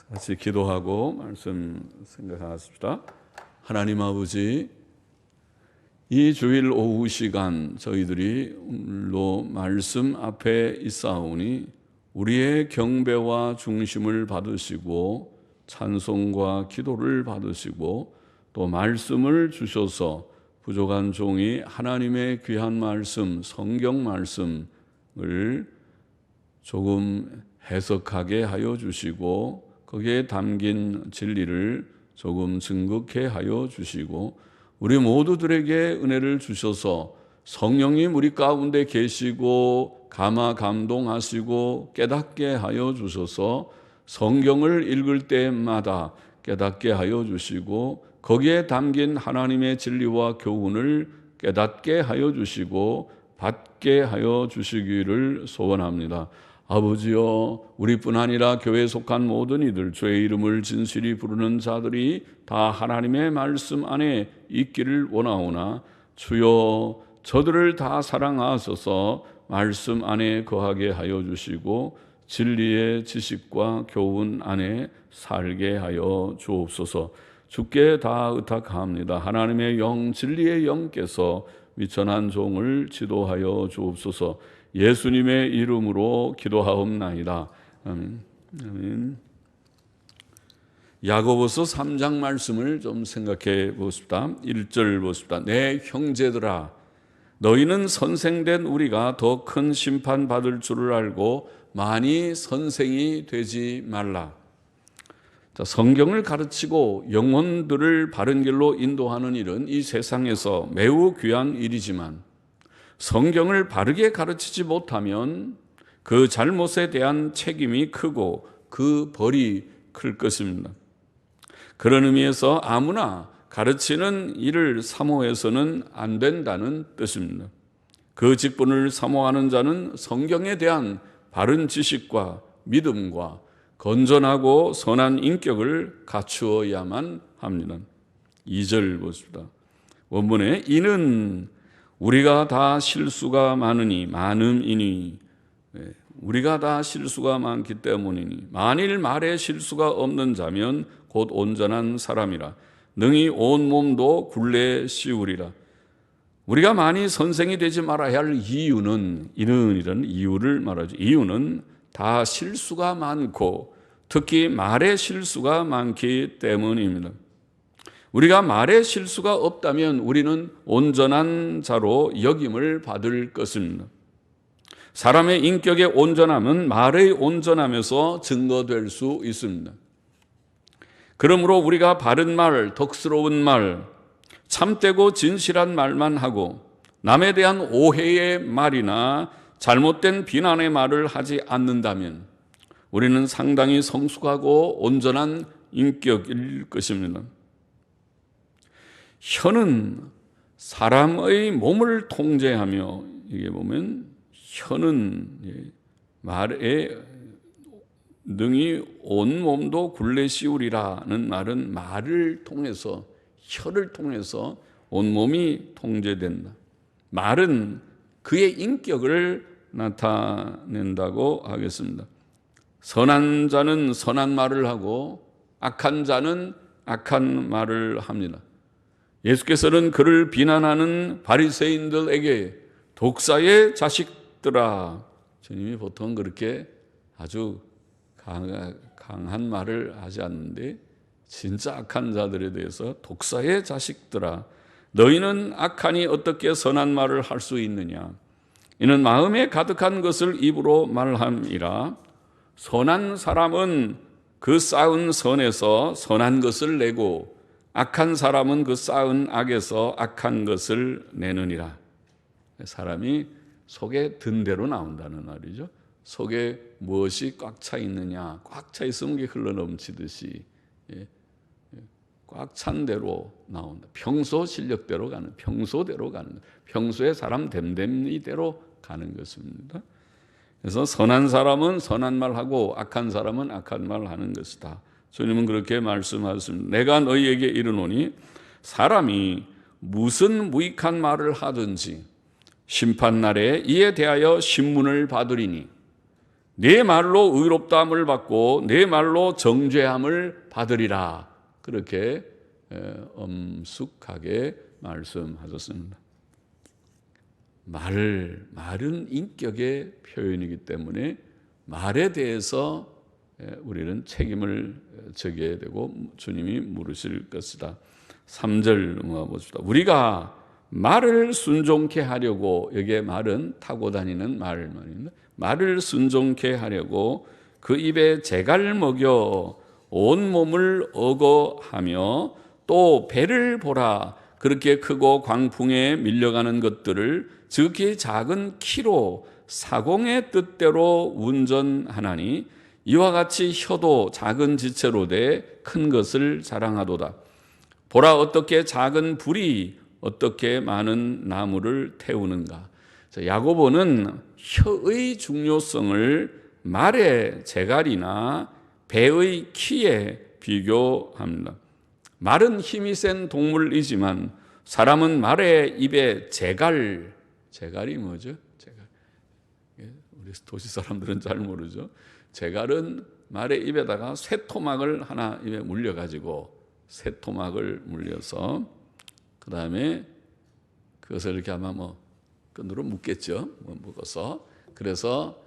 같이 기도하고 말씀 생각하십시다. 하나님 아버지, 이 주일 오후 시간 저희들이 오늘도 말씀 앞에 있사오니 우리의 경배와 중심을 받으시고 찬송과 기도를 받으시고 또 말씀을 주셔서 부족한 종이 하나님의 귀한 말씀, 성경 말씀을 조금 해석하게 하여 주시고 거기에 담긴 진리를 조금 증거케 하여 주시고 우리 모두들에게 은혜를 주셔서 성령님 우리 가운데 계시고 감동하시고 깨닫게 하여 주셔서 성경을 읽을 때마다 깨닫게 하여 주시고 거기에 담긴 하나님의 진리와 교훈을 깨닫게 하여 주시고 받게 하여 주시기를 소원합니다. 아버지여, 우리뿐 아니라 교회에 속한 모든 이들, 주의 이름을 진실히 부르는 자들이 다 하나님의 말씀 안에 있기를 원하오나 주여, 저들을 다 사랑하소서 말씀 안에 거하게 하여 주시고 진리의 지식과 교훈 안에 살게 하여 주옵소서. 주께 다 의탁합니다. 하나님의 영, 진리의 영께서 미천한 종을 지도하여 주옵소서. 예수님의 이름으로 기도하옵나이다. 아멘. 아멘. 야고보서 3장 말씀을 좀 생각해 보십시다. 1절 보십시다. 내 형제들아, 너희는 선생된 우리가 더 큰 심판 받을 줄을 알고 많이 선생이 되지 말라. 자, 성경을 가르치고 영혼들을 바른 길로 인도하는 일은 이 세상에서 매우 귀한 일이지만 성경을 바르게 가르치지 못하면 그 잘못에 대한 책임이 크고 그 벌이 클 것입니다. 그런 의미에서 아무나 가르치는 일을 사모해서는 안 된다는 뜻입니다. 그 직분을 사모하는 자는 성경에 대한 바른 지식과 믿음과 건전하고 선한 인격을 갖추어야만 합니다. 2절 보십시다. 원문에 이는 우리가 다 실수가 많음이니 우리가 다 실수가 많기 때문이니 만일 말에 실수가 없는 자면 곧 온전한 사람이라 능히 온 몸도 굴레 씌우리라. 우리가 많이 선생이 되지 말아야 할 이유는 이런 이유를 말하죠. 이유는 다 실수가 많고 특히 말에 실수가 많기 때문입니다. 우리가 말에 실수가 없다면 우리는 온전한 자로 여김을 받을 것입니다. 사람의 인격의 온전함은 말의 온전함에서 증거될 수 있습니다. 그러므로 우리가 바른 말, 덕스러운 말, 참되고 진실한 말만 하고 남에 대한 오해의 말이나 잘못된 비난의 말을 하지 않는다면 우리는 상당히 성숙하고 온전한 인격일 것입니다. 혀는 사람의 몸을 통제하며 이게 보면 혀는 말에 능히 온 몸도 굴레 씌우리라는 말은 말을 통해서 혀를 통해서 온 몸이 통제된다. 말은 그의 인격을 나타낸다고 하겠습니다. 선한 자는 선한 말을 하고 악한 자는 악한 말을 합니다. 예수께서는 그를 비난하는 바리새인들에게 독사의 자식들아, 주님이 보통 그렇게 아주 강한 말을 하지 않는데 진짜 악한 자들에 대해서 독사의 자식들아, 너희는 악하니 어떻게 선한 말을 할 수 있느냐? 이는 마음에 가득한 것을 입으로 말함이라. 선한 사람은 그 쌓은 선에서 선한 것을 내고 악한 사람은 그 쌓은 악에서 악한 것을 내느니라. 사람이 속에 든 대로 나온다는 말이죠. 속에 무엇이 꽉 차 있느냐, 꽉 차 있으면 게 흘러넘치듯이 꽉 찬 대로 나온다. 평소 실력대로 가는, 평소대로 가는, 평소에 사람 됨됨이대로 가는 것입니다. 그래서 선한 사람은 선한 말하고 악한 사람은 악한 말하는 것이다. 주님은 그렇게 말씀하셨습니다. 내가 너희에게 이르노니 사람이 무슨 무익한 말을 하든지 심판날에 이에 대하여 신문을 받으리니 내 말로 의롭다함을 받고 내 말로 정죄함을 받으리라. 그렇게 엄숙하게 말씀하셨습니다. 말은 인격의 표현이기 때문에 말에 대해서 우리는 책임을 져야 되고 주님이 물으실 것이다. 3절 보십시다. 우리가 말을 순종케 하려고, 여기에 말은 타고 다니는 말입니다. 말을 순종케 하려고 그 입에 재갈 먹여 온 몸을 어거하며 또 배를 보라. 그렇게 크고 광풍에 밀려가는 것들을 지극히 작은 키로 사공의 뜻대로 운전하나니 이와 같이 혀도 작은 지체로 돼 큰 것을 자랑하도다. 보라, 어떻게 작은 불이 어떻게 많은 나무를 태우는가. 야고보는 혀의 중요성을 말의 재갈이나 배의 키에 비교합니다. 말은 힘이 센 동물이지만 사람은 말의 입에 재갈이 뭐죠? 재갈. 우리 도시 사람들은 잘 모르죠. 재갈은 말의 입에다가 쇠토막을 하나 입에 물려가지고 쇠토막을 물려서 그 다음에 그것을 이렇게 아마 끈으로 묶겠죠. 묶어서. 그래서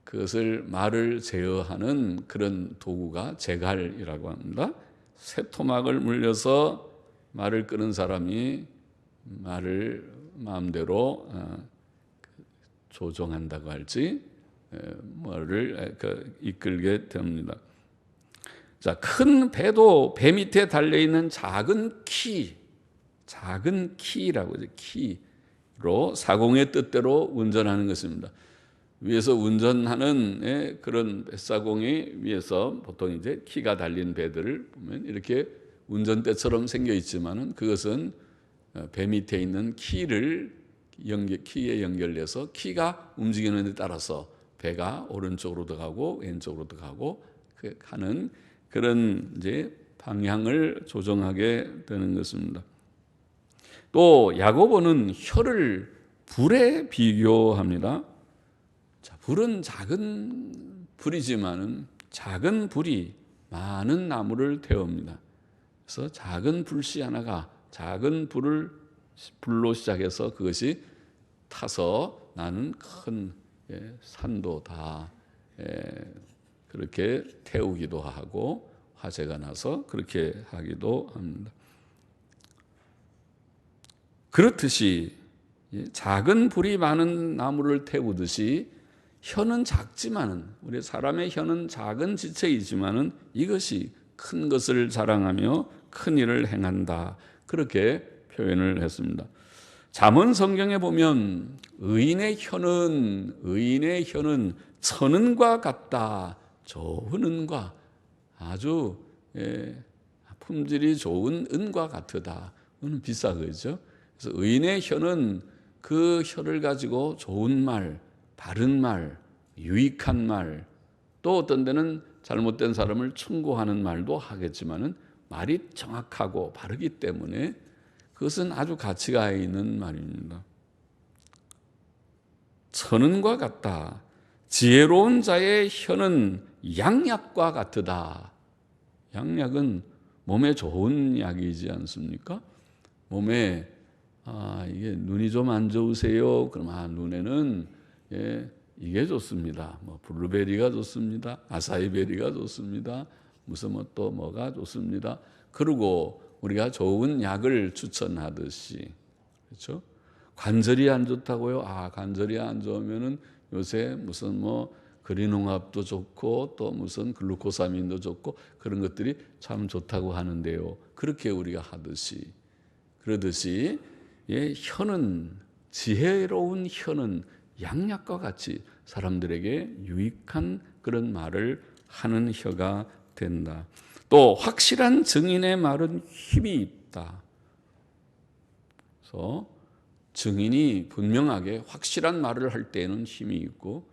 그것을 말을 제어하는 그런 도구가 재갈이라고 합니다. 쇠토막을 물려서 말을 끄는 사람이 말을 마음대로 조종한다고 할지 말을 이끌게 됩니다. 자, 큰 배도 배 밑에 달려있는 작은 키라고 하죠. 키로 사공의 뜻대로 운전하는 것입니다. 위에서 운전하는 그런 뱃사공이 위에서 보통 이제 키가 달린 배들을 보면 이렇게 운전대처럼 생겨 있지만은 그것은 배 밑에 있는 키에 연결돼서 키가 움직이는 데 따라서 배가 오른쪽으로도 가고 왼쪽으로도 가고 하는 그런 이제 방향을 조정하게 되는 것입니다. 또 야고보는 혀를 불에 비교합니다. 자, 불은 작은 불이지만은 작은 불이 많은 나무를 태웁니다. 그래서 작은 불씨 하나가 작은 불로 시작해서 그것이 타서 나는 큰 산도 다 그렇게 태우기도 하고 화재가 나서 그렇게 하기도 합니다. 그렇듯이 작은 불이 많은 나무를 태우듯이 혀는 작지만은 우리 사람의 혀는 작은 지체이지만은 이것이 큰 것을 자랑하며 큰 일을 행한다. 그렇게 표현을 했습니다. 잠언 성경에 보면 의인의 혀는 천은과 같다. 좋은 은과 아주 품질이 좋은 은과 같으다. 은은 비싸거죠. 그래서 의인의 혀는 그 혀를 가지고 좋은 말, 바른 말, 유익한 말, 또 어떤 데는 잘못된 사람을 충고하는 말도 하겠지만은 말이 정확하고 바르기 때문에 그것은 아주 가치가 있는 말입니다. 천은과 같다. 지혜로운 자의 혀는 양약과 같으다. 양약은 몸에 좋은 약이지 않습니까? 몸에 이게 눈이 좀 안 좋으세요? 그럼 눈에는 이게 좋습니다. 블루베리가 좋습니다. 아사이베리가 좋습니다. 무슨 또 뭐가 좋습니다. 그리고 우리가 좋은 약을 추천하듯이, 그렇죠? 관절이 안 좋다고요? 관절이 안 좋으면은 요새 무슨 그린홍합도 좋고 또 무슨 글루코사민도 좋고 그런 것들이 참 좋다고 하는데요. 그렇게 우리가 하듯이, 그러듯이 혀는, 지혜로운 혀는 양약과 같이 사람들에게 유익한 그런 말을 하는 혀가 된다. 또 확실한 증인의 말은 힘이 있다. 그래서 증인이 분명하게 확실한 말을 할 때에는 힘이 있고,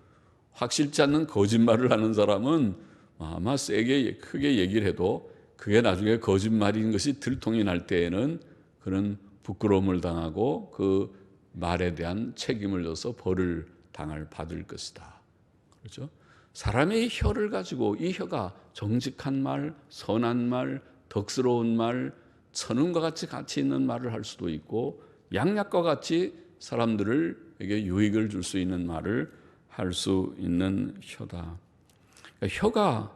확실치 않는 거짓말을 하는 사람은 아마 세게 크게 얘기를 해도 그게 나중에 거짓말인 것이 들통이 날 때에는 그런 부끄러움을 당하고 그 말에 대한 책임을 져서 벌을 받을 것이다. 그렇죠? 사람의 혀를 가지고 이 혀가 정직한 말, 선한 말, 덕스러운 말, 천음과 같이 가치 있는 말을 할 수도 있고 양약과 같이 사람들에게 유익을 줄 수 있는 말을 할 수 있는 혀다. 그러니까 혀가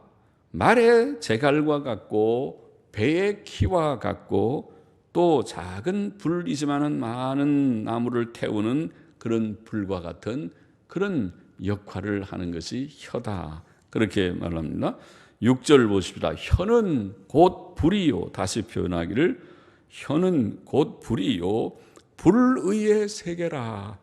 말의 재갈과 같고 배의 키와 같고 또 작은 불이지만은 많은 나무를 태우는 그런 불과 같은 그런 역할을 하는 것이 혀다. 그렇게 말합니다. 6절 보십시다. 혀는 곧 불이요. 다시 표현하기를 혀는 곧 불이요. 불의의 세계라.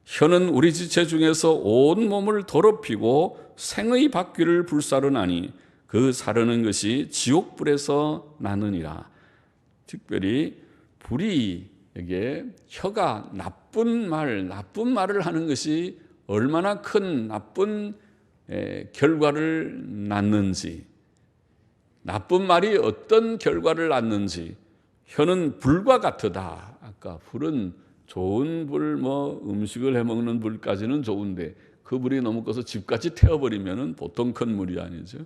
혀는 우리 지체 중에서 온 몸을 더럽히고 생의 바퀴를 불사르나니 그 사르는 것이 지옥불에서 나느니라. 특별히 불이 여기에 혀가 나쁜 말을 하는 것이 얼마나 큰 나쁜 결과를 낳는지, 나쁜 말이 어떤 결과를 낳는지, 혀는 불과 같으다. 아까 불은 좋은 불, 음식을 해 먹는 불까지는 좋은데 그 불이 너무 커서 집까지 태워버리면 보통 큰 물이 아니죠.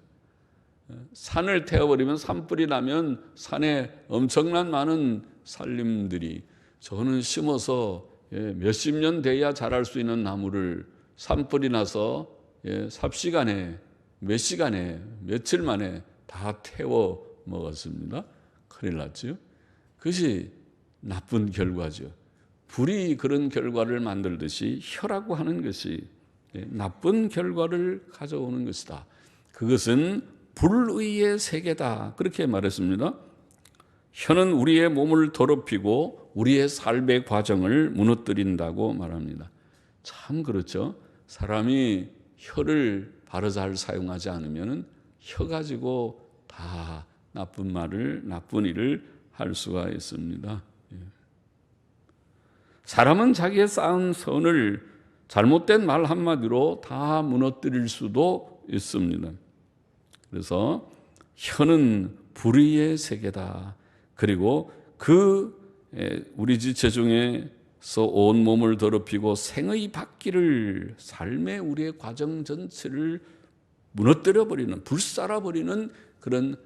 산을 태워버리면 산불이 나면 산에 엄청난 많은 산림들이 저는 심어서 몇십 년 돼야 자랄 수 있는 나무를 산불이 나서 삽시간에 몇 시간에 며칠 만에 다 태워 먹었습니다. 큰일 났죠. 그것이 나쁜 결과죠. 불이 그런 결과를 만들듯이 혀라고 하는 것이 나쁜 결과를 가져오는 것이다. 그것은 불의의 세계다. 그렇게 말했습니다. 혀는 우리의 몸을 더럽히고 우리의 삶의 과정을 무너뜨린다고 말합니다. 참 그렇죠. 사람이 혀를 바로 잘 사용하지 않으면 혀 가지고 다 나쁜 말을, 나쁜 일을 할 수가 있습니다. 사람은 자기의 쌓은 선을 잘못된 말 한마디로 다 무너뜨릴 수도 있습니다. 그래서 혀는 불의의 세계다. 그리고 우리 지체 중에서 온 몸을 더럽히고 생의 바퀴를 삶의 우리의 과정 전체를 무너뜨려버리는, 불살아버리는 그런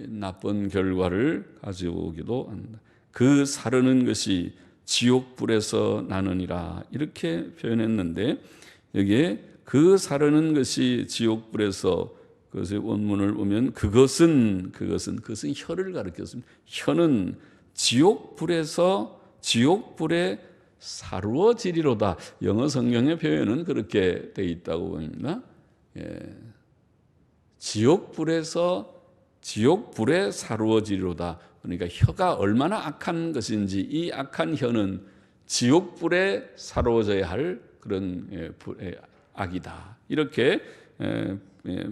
나쁜 결과를 가져오기도 한다. 그 사르는 것이 지옥불에서 나느니라 이렇게 표현했는데 여기에 그 사르는 것이 지옥불에서 그것의 원문을 보면 그것은 혀를 가리켰습니다. 혀는 지옥불에 사루어지리로다. 영어 성경의 표현은 그렇게 되어 있다고 봅니다. 지옥불에 사루어지리로다. 그러니까 혀가 얼마나 악한 것인지 이 악한 혀는 지옥불에 사루어져야 할 그런 악이다. 이렇게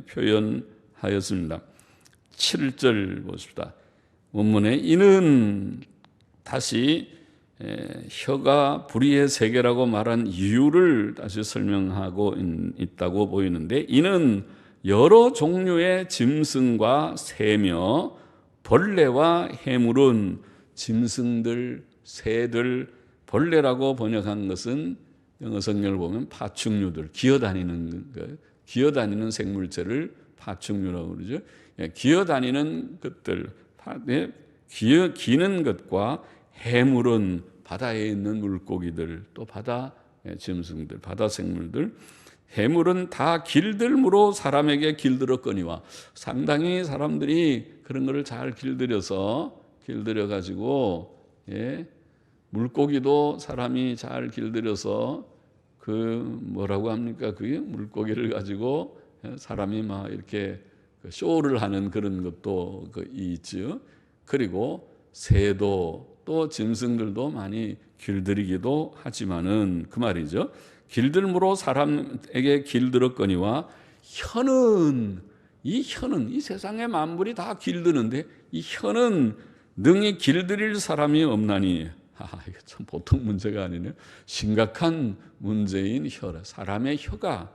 표현하였습니다. 7절 보십시다. 원문에 이는 다시 혀가 불의의 세계라고 말한 이유를 다시 설명하고 있다고 보이는데 이는 여러 종류의 짐승과 새며 벌레와 해물은 짐승들, 새들, 벌레라고 번역한 것은 영어 성경을 보면 파충류들, 기어다니는 생물체를 파충류라고 그러죠. 기어다니는 것들, 기는 것과 해물은 바다에 있는 물고기들, 또 바다 짐승들, 바다 생물들, 해물은 다 길들므로 사람에게 길들었거니와 상당히 사람들이 그런 거를 잘 길들여 가지고 물고기도 사람이 잘 길들여서 뭐라고 합니까? 그게 물고기를 가지고 사람이 막 이렇게 쇼를 하는 그런 것도 있죠. 그리고 새도 또 짐승들도 많이 길들이기도 하지만은 그 말이죠. 길들므로 사람에게 길들었거니와 이 세상의 만물이 다 길드는데 이 혀는 능히 길들일 사람이 없나니. 이거 참 보통 문제가 아니네요. 심각한 문제인 혀라. 사람의 혀가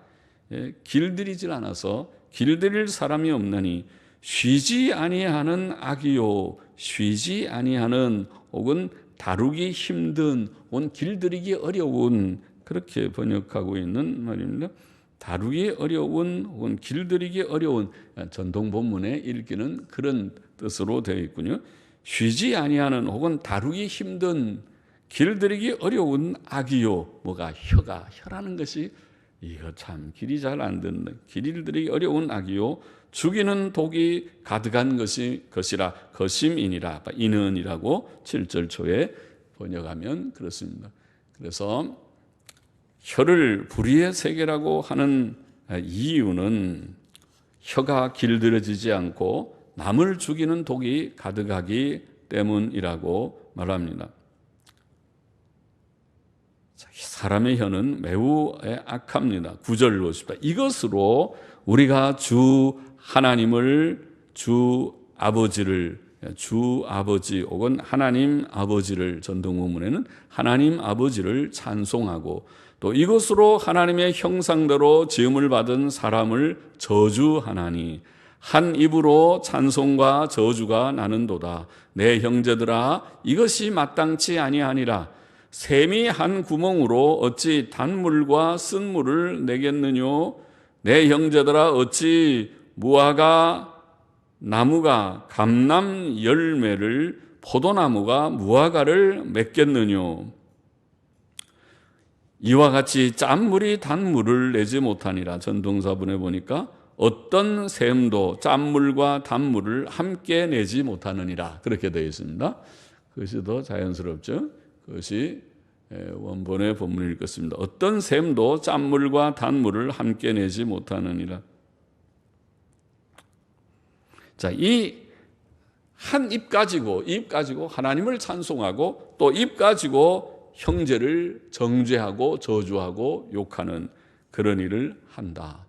길들이질 않아서 길들일 사람이 없나니 쉬지 아니하는 악이요 쉬지 아니하는 혹은 다루기 힘든 혹은 길들이기 어려운 그렇게 번역하고 있는 말입니다. 다루기 어려운 혹은 길들이기 어려운, 전통 본문에 읽기는 그런 뜻으로 되어 있군요. 쉬지 아니하는 혹은 다루기 힘든, 길들이기 어려운 악이요. 뭐가? 혀라는 것이 이거 참 길이 잘 안 듣는, 길들이기 어려운 악이요. 죽이는 독이 가득한 것이라 거심이니라. 이는이라고 7절 초에 번역하면 그렇습니다. 그래서 혀를 불의의 세계라고 하는 이유는 혀가 길들여지지 않고 남을 죽이는 독이 가득하기 때문이라고 말합니다. 사람의 혀는 매우 악합니다. 9절 보십시다. 이것으로 우리가 주 하나님을, 주 아버지 혹은 하나님 아버지를, 전통 본문에는 하나님 아버지를 찬송하고, 또 이것으로 하나님의 형상대로 지음을 받은 사람을 저주하나니 한 입으로 찬송과 저주가 나는도다. 내 형제들아, 이것이 마땅치 아니하니라. 샘이 한 구멍으로 어찌 단물과 쓴물을 내겠느뇨? 내 형제들아, 어찌 무화과 나무가 감람 열매를, 포도나무가 무화과를 맺겠느뇨? 이와 같이 짠물이 단물을 내지 못하니라. 전동사본에 보니까 어떤 샘도 짠물과 단물을 함께 내지 못하느니라. 그렇게 되어 있습니다. 그것이 더 자연스럽죠. 그것이 원본의 본문을 읽었습니다. 어떤 샘도 짠물과 단물을 함께 내지 못하느니라. 자, 이 한 입 가지고 하나님을 찬송하고, 또 입 가지고 형제를 정죄하고 저주하고 욕하는 그런 일을 한다.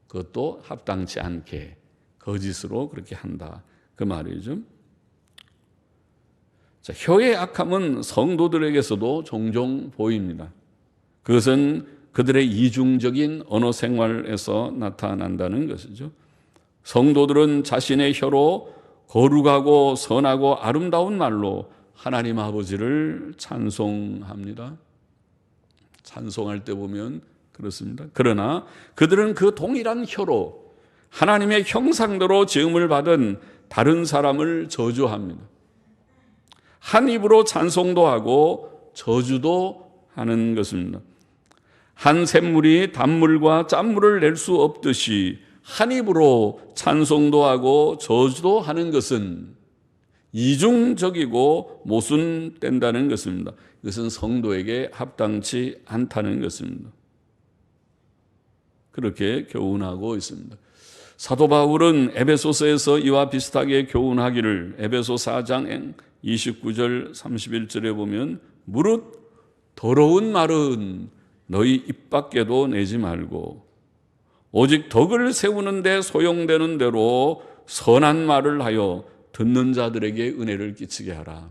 그것도 합당치 않게 거짓으로 그렇게 한다. 그 말이죠. 자, 혀의 악함은 성도들에게서도 종종 보입니다. 그것은 그들의 이중적인 언어 생활에서 나타난다는 것이죠. 성도들은 자신의 혀로 거룩하고 선하고 아름다운 말로 하나님 아버지를 찬송합니다. 찬송할 때 보면 그렇습니다. 그러나 그들은 그 동일한 혀로 하나님의 형상대로 지음을 받은 다른 사람을 저주합니다. 한 입으로 찬송도 하고 저주도 하는 것입니다. 한 샘물이 단물과 짠물을 낼 수 없듯이 한 입으로 찬송도 하고 저주도 하는 것은 이중적이고 모순된다는 것입니다. 이것은 성도에게 합당치 않다는 것입니다. 그렇게 교훈하고 있습니다. 사도 바울은 에베소서에서 이와 비슷하게 교훈하기를, 에베소 4장 29절 31절에 보면 무릇 더러운 말은 너희 입 밖에도 내지 말고 오직 덕을 세우는 데 소용되는 대로 선한 말을 하여 듣는 자들에게 은혜를 끼치게 하라.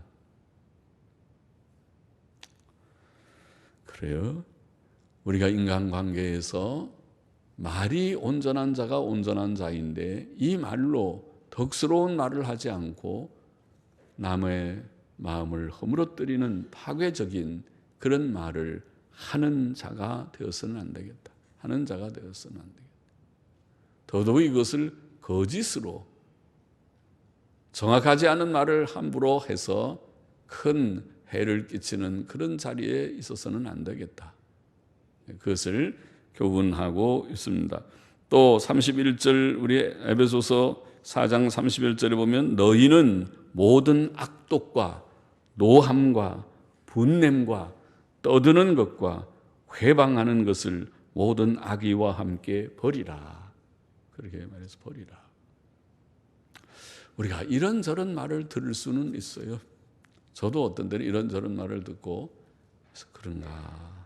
그래요. 우리가 인간관계에서 말이 온전한 자가 온전한 자인데 이 말로 덕스러운 말을 하지 않고 남의 마음을 허물어뜨리는 파괴적인 그런 말을 하는 자가 되어서는 안 되겠다. 하는 자가 되어서는 안 되겠다. 더더욱 이것을 거짓으로 정확하지 않은 말을 함부로 해서 큰 해를 끼치는 그런 자리에 있어서는 안 되겠다. 그것을 교훈하고 있습니다. 또 31절 우리 에베소서 4장 31절에 보면 너희는 모든 악독과 노함과 분냄과 떠드는 것과 회방하는 것을 모든 악의와 함께 버리라. 그렇게 말해서 버리라. 우리가 이런저런 말을 들을 수는 있어요. 저도 어떤 때는 이런저런 말을 듣고 그런가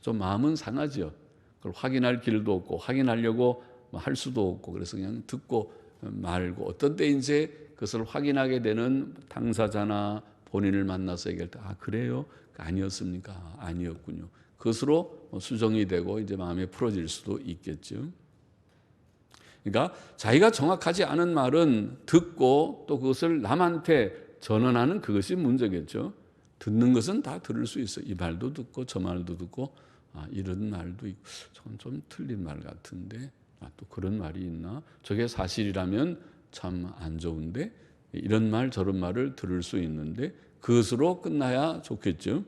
좀 마음은 상하죠. 그걸 확인할 길도 없고 확인하려고 할 수도 없고 그래서 그냥 듣고 말고, 어떤 때 이제 그것을 확인하게 되는 당사자나 본인을 만나서 얘기할 때 그래요? 아니었습니까? 아니었군요. 그것으로 수정이 되고 이제 마음에 풀어질 수도 있겠죠. 그러니까 자기가 정확하지 않은 말은 듣고 또 그것을 남한테 전언하는 그것이 문제겠죠. 듣는 것은 다 들을 수 있어요. 이 말도 듣고 저 말도 듣고 이런 말도 있고 저건 좀 틀린 말 같은데 또 그런 말이 있나? 저게 사실이라면 참 안 좋은데 이런 말 저런 말을 들을 수 있는데 그것으로 끝나야 좋겠죠.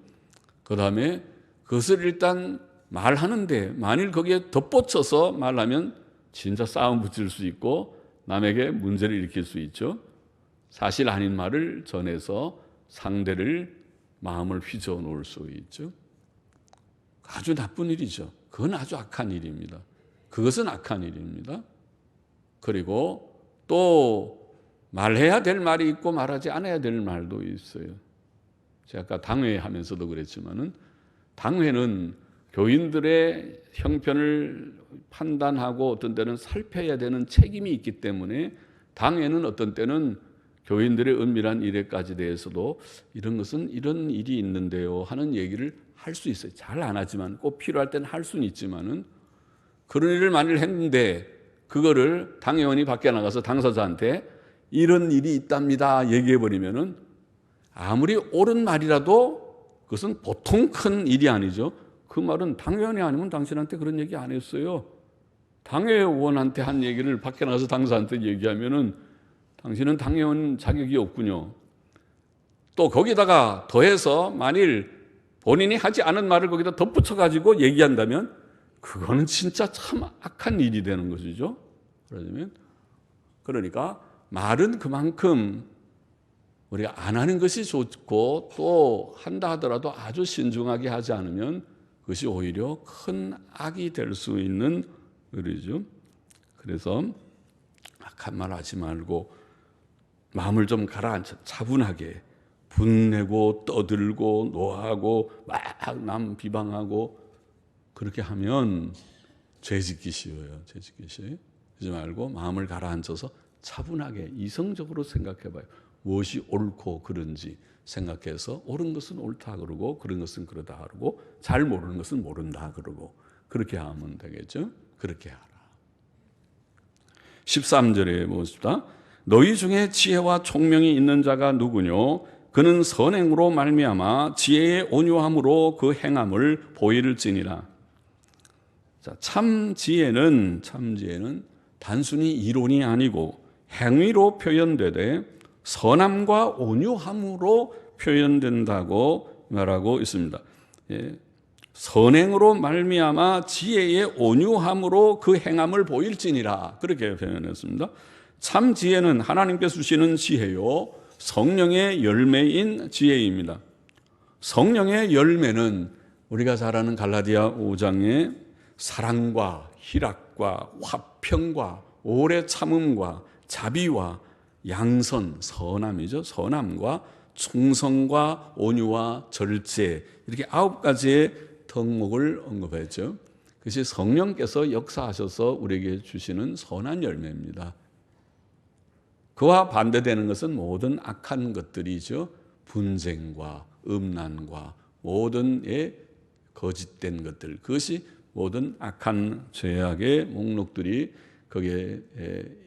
그 다음에 그것을 일단 말하는데 만일 거기에 덧붙여서 말하면 진짜 싸움 붙일 수 있고 남에게 문제를 일으킬 수 있죠. 사실 아닌 말을 전해서 상대를 마음을 휘저어 놓을 수 있죠. 아주 나쁜 일이죠. 그건 아주 악한 일입니다. 그것은 악한 일입니다. 그리고 또 말해야 될 말이 있고 말하지 않아야 될 말도 있어요. 제가 아까 당회 하면서도 그랬지만은 당회는 교인들의 형편을 판단하고 어떤 때는 살펴야 되는 책임이 있기 때문에 당회는 어떤 때는 교인들의 은밀한 일에까지 대해서도 이런 것은 이런 일이 있는데요 하는 얘기를 할 수 있어요. 잘 안 하지만 꼭 필요할 때는 할 수는 있지만은 그런 일을 만일 했는데 그거를 당회원이 밖에 나가서 당사자한테 이런 일이 있답니다 얘기해 버리면은 아무리 옳은 말이라도 그것은 보통 큰 일이 아니죠. 그 말은 당회원이 아니면 당신한테 그런 얘기 안 했어요. 당회원한테 한 얘기를 밖에 나가서 당사자한테 얘기하면은 당신은 당회원 자격이 없군요. 또 거기다가 더해서 만일 본인이 하지 않은 말을 거기다 덧붙여 가지고 얘기한다면 그거는 진짜 참 악한 일이 되는 것이죠. 그러니까 말은 그만큼 우리가 안 하는 것이 좋고 또 한다 하더라도 아주 신중하게 하지 않으면 그것이 오히려 큰 악이 될 수 있는 일이죠. 그래서 악한 말 하지 말고 마음을 좀 가라앉혀 차분하게 분내고 떠들고 노하고 막 남 비방하고 그렇게 하면 죄 짓기 쉬워요. 죄 짓기 쉬워요. 그러지 말고 마음을 가라앉혀서 차분하게 이성적으로 생각해 봐요. 무엇이 옳고 그른지 생각해서 옳은 것은 옳다 그러고 그런 것은 그러다 그러고 잘 모르는 것은 모른다 그러고 그렇게 하면 되겠죠. 그렇게 하라. 13절에 봅시다. 너희 중에 지혜와 총명이 있는 자가 누구뇨? 그는 선행으로 말미암아 지혜의 온유함으로 그 행함을 보일지니라. 자, 참 지혜는 단순히 이론이 아니고 행위로 표현되되 선함과 온유함으로 표현된다고 말하고 있습니다. 예, 선행으로 말미암아 지혜의 온유함으로 그 행함을 보일지니라 그렇게 표현했습니다. 참 지혜는 하나님께서 주시는 지혜요 성령의 열매인 지혜입니다. 성령의 열매는 우리가 잘 아는 갈라디아 5장에 사랑과 희락과 화평과 오래 참음과 자비와 양선, 선함이죠. 선함과 충성과 온유와 절제 이렇게 9가지의 덕목을 언급했죠. 그것이 성령께서 역사하셔서 우리에게 주시는 선한 열매입니다. 그와 반대되는 것은 모든 악한 것들이죠. 분쟁과 음란과 모든 거짓된 것들 그것이 모든 악한 죄악의 목록들이 거기에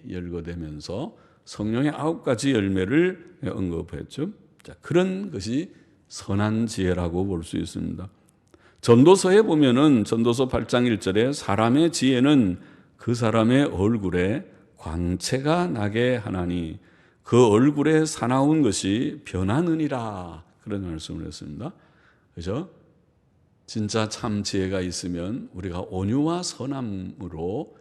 열거되면서 성령의 9가지 열매를 언급했죠. 자, 그런 것이 선한 지혜라고 볼 수 있습니다. 전도서에 보면은 전도서 8장 1절에 사람의 지혜는 그 사람의 얼굴에 광채가 나게 하나니 그 얼굴에 사나운 것이 변하느니라 그런 말씀을 했습니다. 그죠? 진짜 참 지혜가 있으면 우리가 온유와 선함으로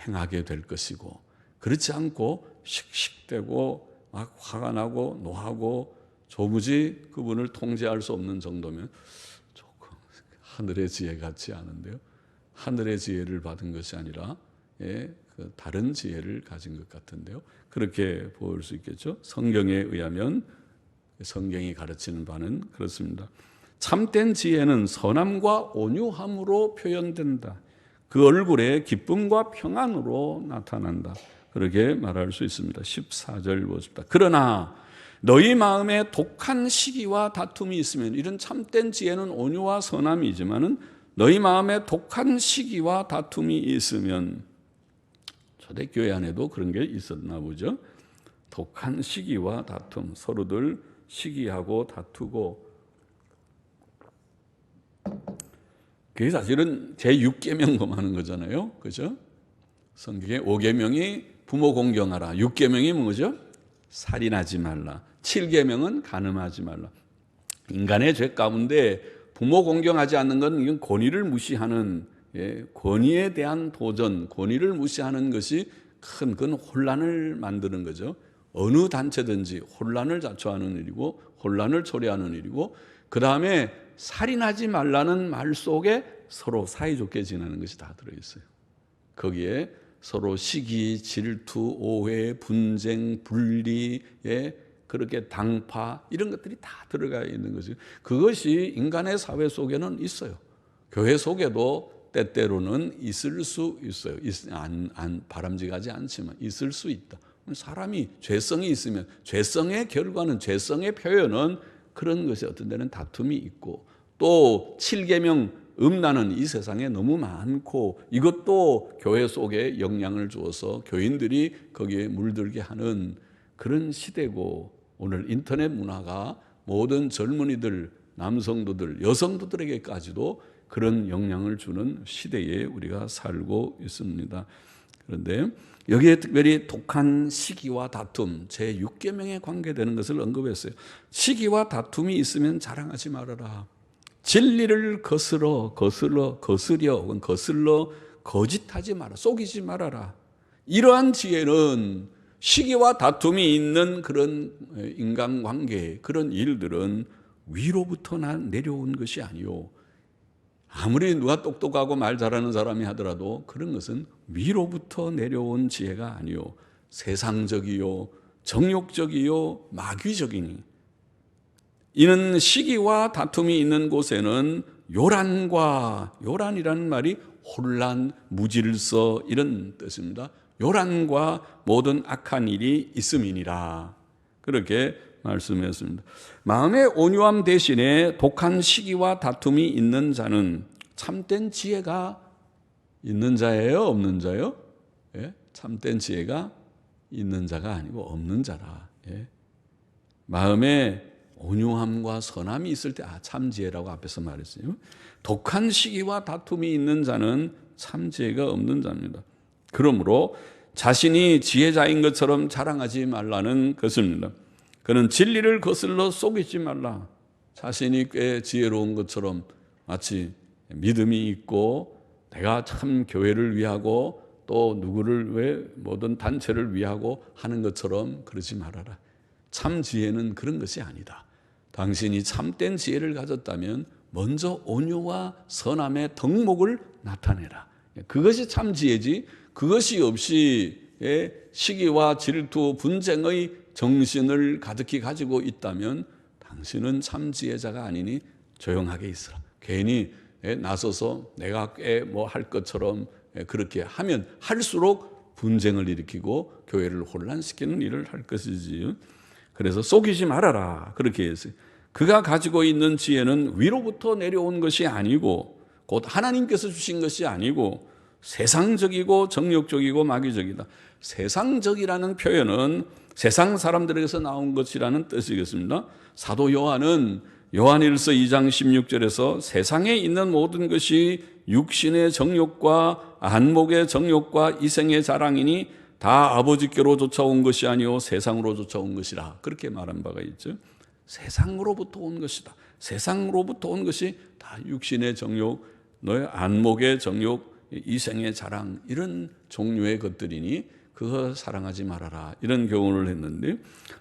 행하게 될 것이고 그렇지 않고 씩씩대고 막 화가 나고 노하고 도무지 그분을 통제할 수 없는 정도면 조금 하늘의 지혜 같지 않은데요. 하늘의 지혜를 받은 것이 아니라 그 다른 지혜를 가진 것 같은데요. 그렇게 볼 수 있겠죠. 성경에 의하면 성경이 가르치는 바는 그렇습니다. 참된 지혜는 선함과 온유함으로 표현된다. 그 얼굴에 기쁨과 평안으로 나타난다. 그렇게 말할 수 있습니다. 14절 보십시다. 그러나 너희 마음에 독한 시기와 다툼이 있으면 이런 참된 지혜는 온유와 선함이지만은 너희 마음에 독한 시기와 다툼이 있으면 초대교회 안에도 그런 게 있었나 보죠. 독한 시기와 다툼 서로들 시기하고 다투고 그게 사실은 제6계명 범하는 거잖아요. 그죠? 성경의 5계명이 부모 공경하라. 6계명이 뭐죠? 살인하지 말라. 7계명은 간음하지 말라. 인간의 죄 가운데 부모 공경하지 않는 건 이건 권위를 무시하는, 권위에 대한 도전, 권위를 무시하는 것이 큰 그건 혼란을 만드는 거죠. 어느 단체든지 혼란을 자초하는 일이고 혼란을 초래하는 일이고, 그 다음에 살인하지 말라는 말 속에 서로 사이좋게 지내는 것이 다 들어있어요. 거기에 서로 시기, 질투, 오해, 분쟁, 분리, 그렇게 당파 이런 것들이 다 들어가 있는 거죠. 그것이 인간의 사회 속에는 있어요. 교회 속에도 때때로는 있을 수 있어요. 바람직하지 않지만 있을 수 있다. 사람이 죄성이 있으면 죄성의 결과는, 죄성의 표현은 그런 것이 어떤 데는 다툼이 있고, 또 7계명 음란은 이 세상에 너무 많고 이것도 교회 속에 영향을 주어서 교인들이 거기에 물들게 하는 그런 시대고, 오늘 인터넷 문화가 모든 젊은이들, 남성도들, 여성도들에게까지도 그런 영향을 주는 시대에 우리가 살고 있습니다. 그런데 여기에 특별히 독한 시기와 다툼, 제6계명에 관계되는 것을 언급했어요. 시기와 다툼이 있으면 자랑하지 말아라. 진리를 거스려 혹은 거슬러 거짓하지 마라. 속이지 말아라. 이러한 지혜는, 시기와 다툼이 있는 그런 인간관계, 그런 일들은 위로부터 내려온 것이 아니요, 아무리 누가 똑똑하고 말 잘하는 사람이 하더라도 그런 것은 위로부터 내려온 지혜가 아니요, 세상적이요, 정욕적이요, 마귀적이니, 이는 시기와 다툼이 있는 곳에는 요란이라는 말이 혼란, 무질서 이런 뜻입니다. 요란과 모든 악한 일이 있음이니라. 그렇게 말씀했습니다. 마음의 온유함 대신에 독한 시기와 다툼이 있는 자는 참된 지혜가 있는 자예요, 없는 자요? 참된 지혜가 있는 자가 아니고 없는 자라. 마음에 온유함과 선함이 있을 때 참지혜라고 앞에서 말했어요. 독한 시기와 다툼이 있는 자는 참지혜가 없는 자입니다. 그러므로 자신이 지혜자인 것처럼 자랑하지 말라는 것입니다. 그는 진리를 거슬러 속이지 말라. 자신이 꽤 지혜로운 것처럼 마치 믿음이 있고 내가 참 교회를 위하고 또 누구를 왜 모든 단체를 위하고 하는 것처럼 그러지 말아라. 참 지혜는 그런 것이 아니다. 당신이 참된 지혜를 가졌다면 먼저 온유와 선함의 덕목을 나타내라. 그것이 참 지혜지, 그것이 없이 시기와 질투, 분쟁의 정신을 가득히 가지고 있다면 당신은 참 지혜자가 아니니 조용하게 있으라. 괜히 나서서 내가 꽤 뭐 할 것처럼 그렇게 하면 할수록 분쟁을 일으키고 교회를 혼란시키는 일을 할 것이지. 그래서 속이지 말아라. 그렇게 했어요. 그가 가지고 있는 지혜는 위로부터 내려온 것이 아니고 곧 하나님께서 주신 것이 아니고 세상적이고 정욕적이고 마귀적이다. 세상적이라는 표현은 세상 사람들에게서 나온 것이라는 뜻이겠습니다. 사도 요한은 요한일서 2장 16절에서 세상에 있는 모든 것이 육신의 정욕과 안목의 정욕과 이생의 자랑이니 다 아버지께로 쫓아온 것이 아니요 세상으로 쫓아온 것이라. 그렇게 말한 바가 있죠. 세상으로부터 온 것이다. 세상으로부터 온 것이 다 육신의 정욕, 너의 안목의 정욕, 이생의 자랑, 이런 종류의 것들이니 그거 사랑하지 말아라. 이런 교훈을 했는데,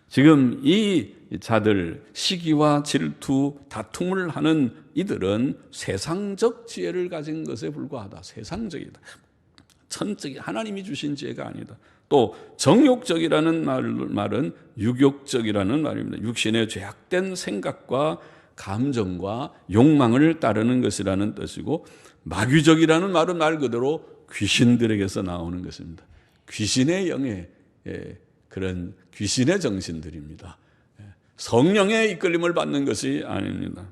지금 이 자들, 시기와 질투, 다툼을 하는 이들은 세상적 지혜를 가진 것에 불과하다. 세상적이다. 천적이 하나님이 주신 지혜가 아니다. 또 정욕적이라는 말은 유욕적이라는 말입니다. 육신의 죄악된 생각과 감정과 욕망을 따르는 것이라는 뜻이고, 마귀적이라는 말은 말 그대로 귀신들에게서 나오는 것입니다. 귀신의 영의 그런 귀신의 정신들입니다. 성령의 이끌림을 받는 것이 아닙니다.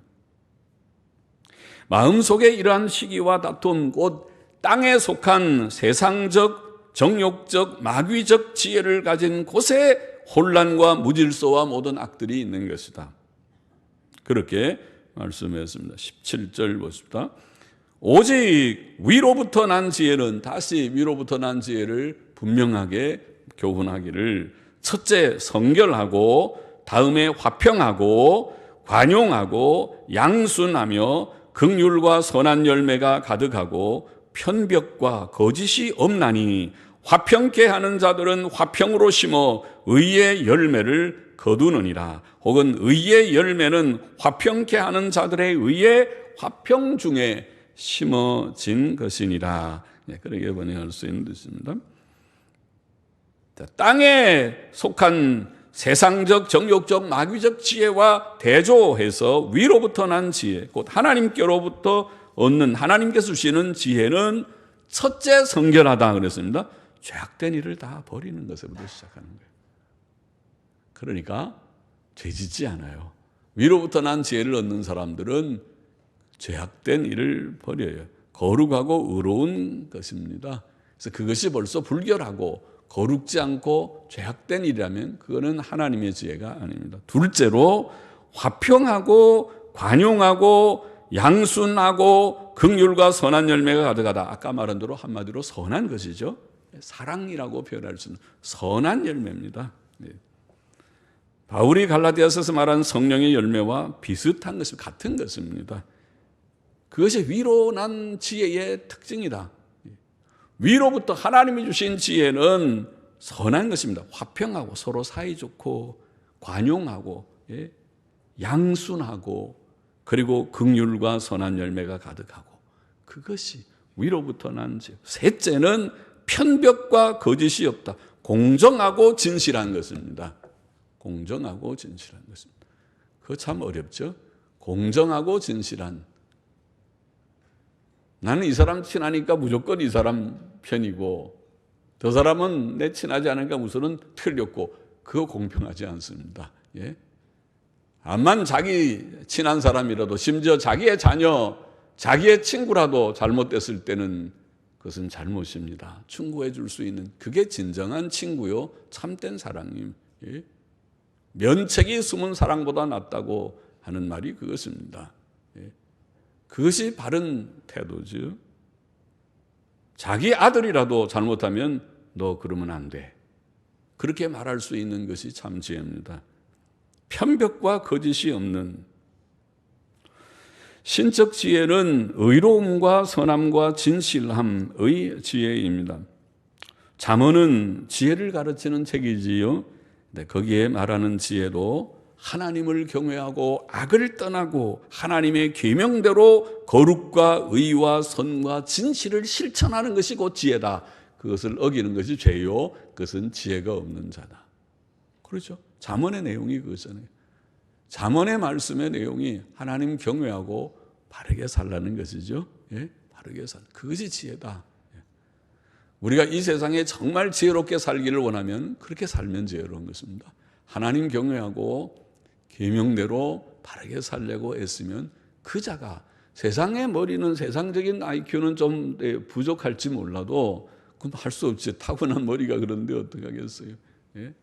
마음속에 이러한 시기와 다툼, 곧 땅에 속한 세상적, 정욕적, 마귀적 지혜를 가진 곳에 혼란과 무질서와 모든 악들이 있는 것이다. 그렇게 말씀했습니다. 17절 보십시다. 오직 위로부터 난 지혜는, 다시 위로부터 난 지혜를 분명하게 교훈하기를, 첫째 성결하고, 다음에 화평하고, 관용하고, 양순하며 긍휼과 선한 열매가 가득하고 편벽과 거짓이 없나니, 화평케 하는 자들은 화평으로 심어 의의 열매를 거두느니라. 혹은 의의 열매는 화평케 하는 자들의 의의 화평 중에 심어진 것이니라. 그렇게 번역할 수 있는 뜻입니다. 땅에 속한 세상적, 정욕적, 마귀적 지혜와 대조해서 위로부터 난 지혜, 곧 하나님께로부터 얻는, 하나님께서 주시는 지혜는 첫째 성결하다 그랬습니다. 죄악된 일을 다 버리는 것에부터 시작하는 거예요. 그러니까 죄짓지 않아요. 위로부터 난 지혜를 얻는 사람들은 죄악된 일을 버려요. 거룩하고 의로운 것입니다. 그래서 그것이 벌써 불결하고 거룩지 않고 죄악된 일이라면 그거는 하나님의 지혜가 아닙니다. 둘째로 화평하고 관용하고 양순하고 긍휼과 선한 열매가 가득하다. 아까 말한 대로 한마디로 선한 것이죠. 사랑이라고 표현할 수 있는 선한 열매입니다. 바울이 갈라디아서에서 말한 성령의 열매와 비슷한 것입니다. 같은 것입니다. 그것이 위로 난 지혜의 특징이다. 위로부터 하나님이 주신 지혜는 선한 것입니다. 화평하고 서로 사이좋고 관용하고 양순하고 그리고 긍휼과 선한 열매가 가득하고, 그것이 위로부터 난 지혜. 셋째는 편벽과 거짓이 없다. 공정하고 진실한 것입니다. 공정하고 진실한 것입니다. 그거 참 어렵죠. 공정하고 진실한. 나는 이 사람 친하니까 무조건 이 사람 편이고, 저 사람은 내 친하지 않으니까 우선은 틀렸고, 그거 공평하지 않습니다. 예? 암만 자기 친한 사람이라도, 심지어 자기의 자녀, 자기의 친구라도 잘못됐을 때는 그것은 잘못입니다. 충고해 줄 수 있는, 그게 진정한 친구요 참된 사랑임. 예? 면책이 숨은 사랑보다 낫다고 하는 말이 그것입니다. 예? 그것이 바른 태도죠. 자기 아들이라도 잘못하면 너 그러면 안 돼. 그렇게 말할 수 있는 것이 참 지혜입니다. 편벽과 거짓이 없는 신적 지혜는 의로움과 선함과 진실함의 지혜입니다. 잠언은 지혜를 가르치는 책이지요. 거기에 말하는 지혜도 하나님을 경외하고 악을 떠나고 하나님의 계명대로 거룩과 의와 선과 진실을 실천하는 것이 곧 지혜다. 그것을 어기는 것이 죄요. 그것은 지혜가 없는 자다. 그렇죠? 잠언의 내용이 그거잖아요. 잠언의 말씀의 내용이 하나님 경외하고 바르게 살라는 것이죠. 예? 바르게 살. 그것이 지혜다. 우리가 이 세상에 정말 지혜롭게 살기를 원하면 그렇게 살면 지혜로운 것입니다. 하나님 경외하고 계명대로 바르게 살려고 애쓰면 그 자가, 세상의 머리는, 세상적인 IQ는 좀 부족할지 몰라도 그건 할 수 없지. 타고난 머리가 그런데 어떡하겠어요. 예?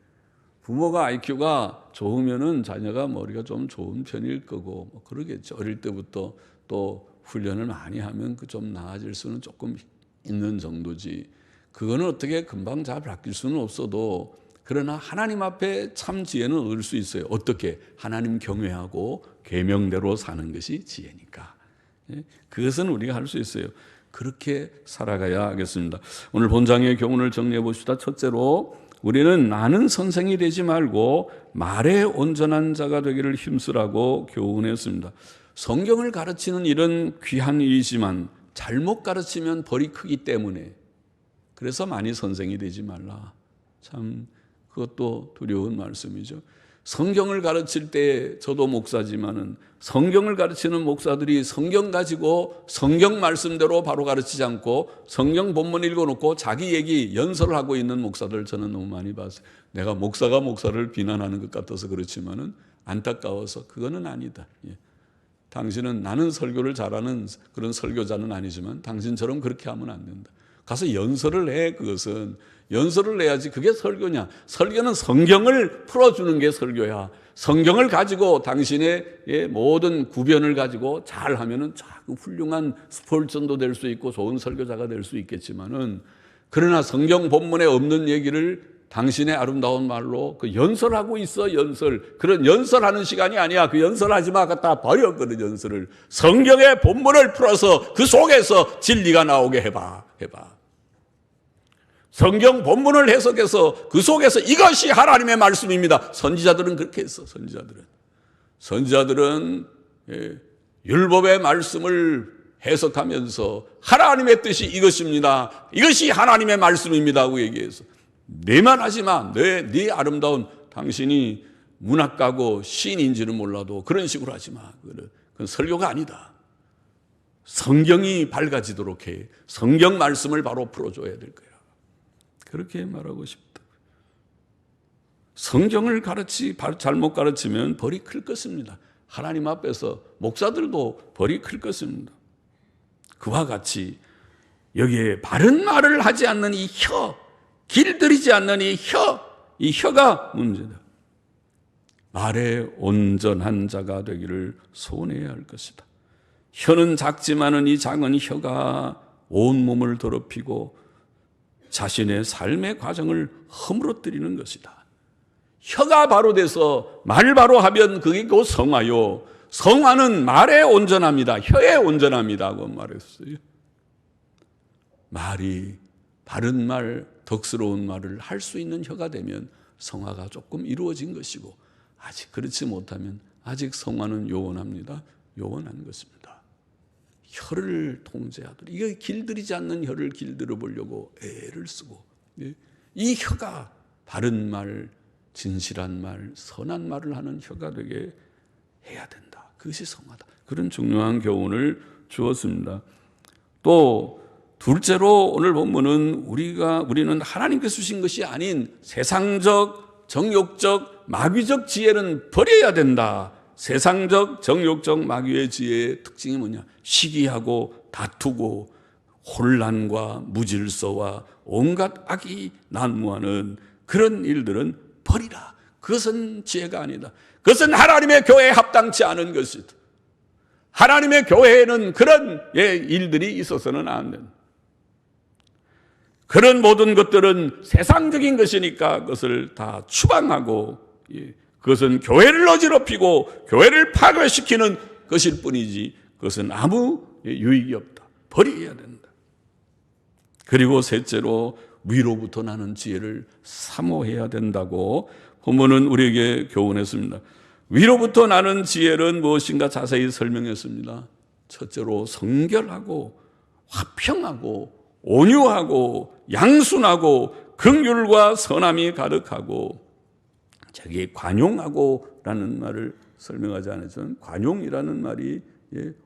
부모가 IQ가 좋으면은 자녀가 머리가 좀 좋은 편일 거고 뭐 그러겠죠. 어릴 때부터 또 훈련을 많이 하면 그 좀 나아질 수는 조금 있는 정도지. 그거는 어떻게 금방 잘 바뀔 수는 없어도, 그러나 하나님 앞에 참 지혜는 얻을 수 있어요. 어떻게? 하나님 경외하고 계명대로 사는 것이 지혜니까. 그것은 우리가 할 수 있어요. 그렇게 살아가야 하겠습니다. 오늘 본장의 교훈을 정리해 봅시다. 첫째로 우리는 나는 선생이 되지 말고 말에 온전한 자가 되기를 힘쓰라고 교훈했습니다. 성경을 가르치는 일은 귀한 일이지만 잘못 가르치면 벌이 크기 때문에, 그래서 많이 선생이 되지 말라. 참 그것도 두려운 말씀이죠. 성경을 가르칠 때 저도 목사지만은 성경을 가르치는 목사들이 성경 가지고 성경 말씀대로 바로 가르치지 않고 성경 본문 읽어놓고 자기 얘기 연설을 하고 있는 목사들 저는 너무 많이 봤어요. 내가 목사가 목사를 비난하는 것 같아서 그렇지만은 안타까워서 그거는 아니다. 예. 당신은, 나는 설교를 잘하는 그런 설교자는 아니지만 당신처럼 그렇게 하면 안 된다. 가서 연설을 해. 그것은 연설을 해야지. 그게 설교냐? 설교는 성경을 풀어주는 게 설교야. 성경을 가지고 당신의 모든 구변을 가지고 잘 하면은 훌륭한 스포츠도 될 수 있고 좋은 설교자가 될 수 있겠지만은, 그러나 성경 본문에 없는 얘기를 당신의 아름다운 말로 그 연설하고 있어. 그런 연설하는 시간이 아니야. 그 연설하지 마. 갖다 버려. 그런 연설을. 성경의 본문을 풀어서 그 속에서 진리가 나오게 해봐. 성경 본문을 해석해서 그 속에서 이것이 하나님의 말씀입니다. 선지자들은 그렇게 했어. 선지자들은 율법의 말씀을 해석하면서 하나님의 뜻이 이것입니다. 이것이 하나님의 말씀입니다 하고 얘기해서, 내만 하지 마. 네 아름다운, 당신이 문학가고 시인인지는 몰라도 그런 식으로 하지 마. 그건 설교가 아니다. 성경이 밝아지도록 해. 성경 말씀을 바로 풀어줘야 될 거야. 그렇게 말하고 싶다. 성경을 잘못 가르치면 벌이 클 것입니다. 하나님 앞에서 목사들도 벌이 클 것입니다. 그와 같이 여기에 바른 말을 하지 않는 이 길들이지 않는 이 혀가 문제다. 말에 온전한 자가 되기를 소원해야 할 것이다. 혀는 작지만은 이 작은 혀가 온몸을 더럽히고 자신의 삶의 과정을 허물어뜨리는 것이다. 혀가 바로 돼서 말 바로 하면 그게 곧 성화요. 성화는 말에 온전합니다. 혀에 온전합니다고 말했어요. 말이 바른 말, 덕스러운 말을 할 수 있는 혀가 되면 성화가 조금 이루어진 것이고, 아직 그렇지 못하면 아직 성화는 요원합니다. 요원한 것입니다. 혀를 통제하도록, 이거 길들이지 않는 혀를 길들여 보려고 애를 쓰고, 이 혀가 바른 말, 진실한 말, 선한 말을 하는 혀가 되게 해야 된다. 그것이 성화다. 그런 중요한 교훈을 주었습니다. 또 둘째로 오늘 본문은 우리는 하나님께서 주신 것이 아닌 세상적, 정욕적, 마귀적 지혜는 버려야 된다. 세상적, 정욕적, 마귀의 지혜의 특징이 뭐냐? 시기하고 다투고 혼란과 무질서와 온갖 악이 난무하는 그런 일들은 버리라. 그것은 지혜가 아니다. 그것은 하나님의 교회에 합당치 않은 것이다. 하나님의 교회에는 그런 일들이 있어서는 안 된다. 그런 모든 것들은 세상적인 것이니까 그것을 다 추방하고, 그것은 교회를 어지럽히고 교회를 파괴시키는 것일 뿐이지 그것은 아무 유익이 없다. 버려야 된다. 그리고 셋째로 위로부터 나는 지혜를 사모해야 된다고 본문은 우리에게 교훈했습니다. 위로부터 나는 지혜는 무엇인가 자세히 설명했습니다. 첫째로 성결하고 화평하고 온유하고 양순하고 긍휼과 선함이 가득하고, 자기 관용하고라는 말을 설명하지 않았지만 관용이라는 말이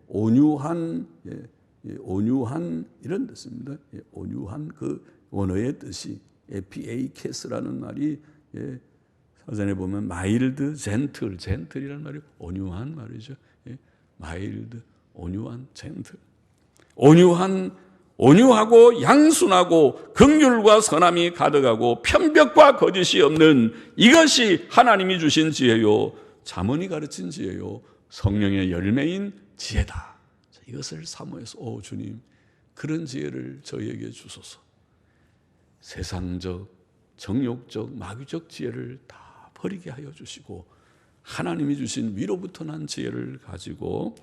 온유한 이런 뜻입니다. 온유한 그 원어의 뜻이 pakes라는 말이 사전에 보면 마일드, 젠틀이라는 말이 온유한 말이죠. 마일드, 온유한, 젠틀. 온유하고 양순하고 긍휼과 선함이 가득하고 편벽과 거짓이 없는, 이것이 하나님이 주신 지혜요, 잠언이 가르친 지혜요, 성령의 열매인 지혜다. 이것을 사모해서 주님, 그런 지혜를 저희에게 주소서. 세상적, 정욕적, 마귀적 지혜를 다 버리게 하여 주시고 하나님이 주신 위로부터 난 지혜를 가지고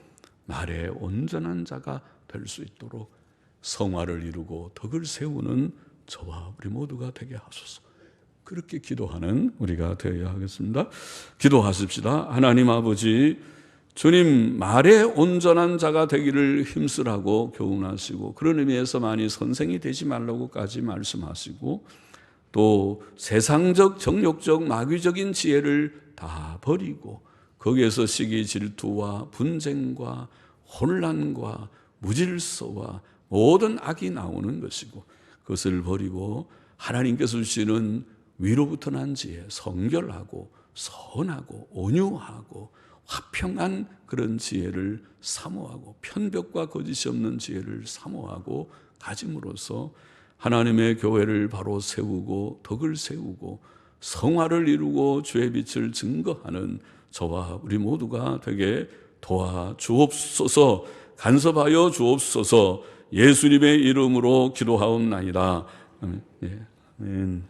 말에 온전한 자가 될 수 있도록 성화를 이루고 덕을 세우는 저와 우리 모두가 되게 하소서. 그렇게 기도하는 우리가 되어야 하겠습니다. 기도하십시다. 하나님 아버지, 주님 말에 온전한 자가 되기를 힘쓰라고 교훈하시고, 그런 의미에서 많이 선생이 되지 말라고까지 말씀하시고, 또 세상적, 정욕적, 마귀적인 지혜를 다 버리고 거기에서 시기, 질투와 분쟁과 혼란과 무질서와 모든 악이 나오는 것이고, 그것을 버리고 하나님께서 주시는 위로부터 난 지혜, 성결하고 선하고 온유하고 화평한 그런 지혜를 사모하고 편벽과 거짓이 없는 지혜를 사모하고 가짐으로써 하나님의 교회를 바로 세우고 덕을 세우고 성화를 이루고 주의 빛을 증거하는 저와 우리 모두가 되게 도와주옵소서. 간섭하여 주옵소서. 예수님의 이름으로 기도하옵나이다. 아멘. 예. 아멘.